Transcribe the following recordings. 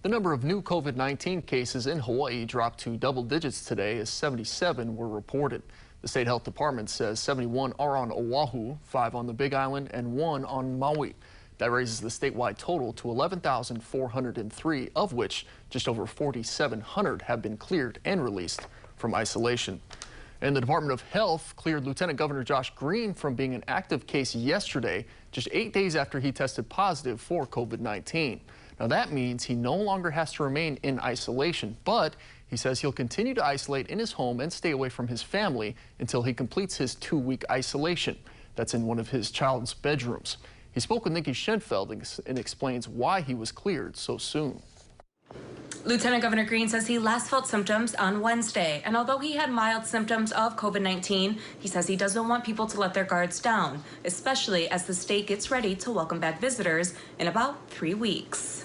The number of new COVID-19 cases in Hawaii dropped to double digits today as 77 were reported. The state health department says 71 are on Oahu, 5 on the Big Island, and 1 on Maui. That raises the statewide total to 11,403, of which just over 4,700 have been cleared and released from isolation. And the Department of Health cleared Lieutenant Governor Josh Green from being an active case yesterday, just 8 days after he tested positive for COVID-19. Now that means he no longer has to remain in isolation, but he says he'll continue to isolate in his home and stay away from his family until he completes his 2-week isolation. That's in one of his child's bedrooms. He spoke with Nikki Schenfeld and explains why he was cleared so soon. Lieutenant Governor Green says he last felt symptoms on Wednesday, and although he had mild symptoms of COVID-19, he says he doesn't want people to let their guards down, especially as the state gets ready to welcome back visitors in about 3 weeks.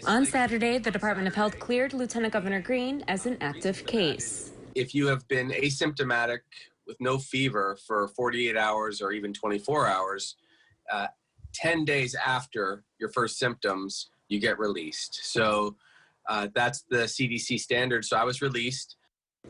On Saturday, the Department of Health cleared Lieutenant Governor Green as an active case. If you have been asymptomatic with no fever for 48 hours or even 24 hours, 10 days after your first symptoms, you get released. So that's the CDC standard. So I was released.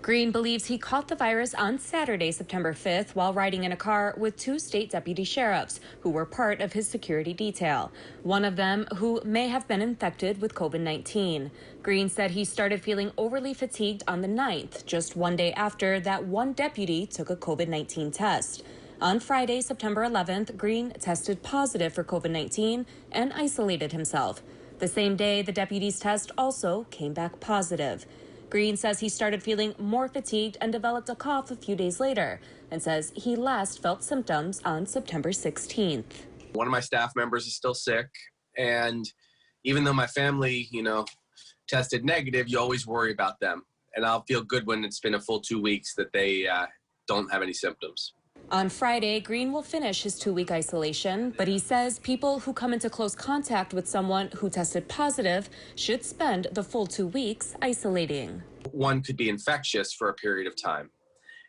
Green believes he caught the virus on Saturday, September 5th, while riding in a car with 2 state deputy sheriffs who were part of his security detail. One of them who may have been infected with COVID-19. Green said he started feeling overly fatigued on the 9th, just 1 day after that one deputy took a COVID-19 test. On Friday, September 11th, Green tested positive for COVID-19 and isolated himself. The same day, the deputy's test also came back positive. Green says he started feeling more fatigued and developed a cough a few days later, and says he last felt symptoms on September 16th. One of my staff members is still sick, and even though my family, tested negative, you always worry about them. And I'll feel good when it's been a full 2 weeks that they don't have any symptoms. On Friday, Green will finish his 2-week isolation, but he says people who come into close contact with someone who tested positive should spend the full 2 weeks isolating. One could be infectious for a period of time.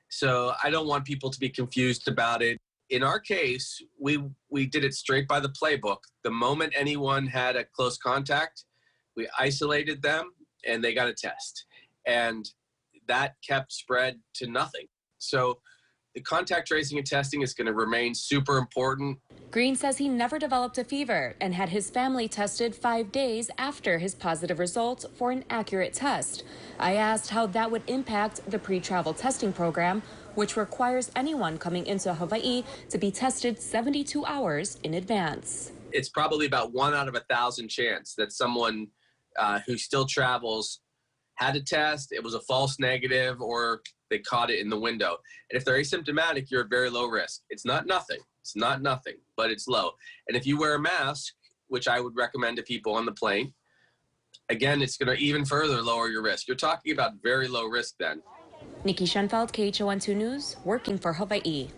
So I don't want people to be confused about it. In our case, we did it straight by the playbook. The moment anyone had a close contact, we isolated them and they got a test. And that kept spread to nothing. So the contact tracing and testing is going to remain super important. Green says he never developed a fever and had his family tested 5 days after his positive results for an accurate test. I asked how that would impact the pre-travel testing program, which requires anyone coming into Hawaii to be tested 72 hours in advance. It's probably about 1 out of 1,000 chance that someone who still travels had a test, it was a false negative, or they caught it in the window. And if they're asymptomatic, you're at very low risk. It's not nothing, but it's low. And if you wear a mask, which I would recommend to people on the plane, again, it's going to even further lower your risk. You're talking about very low risk then. Nikki Schenfeld, KHON2 News, working for Hawaii.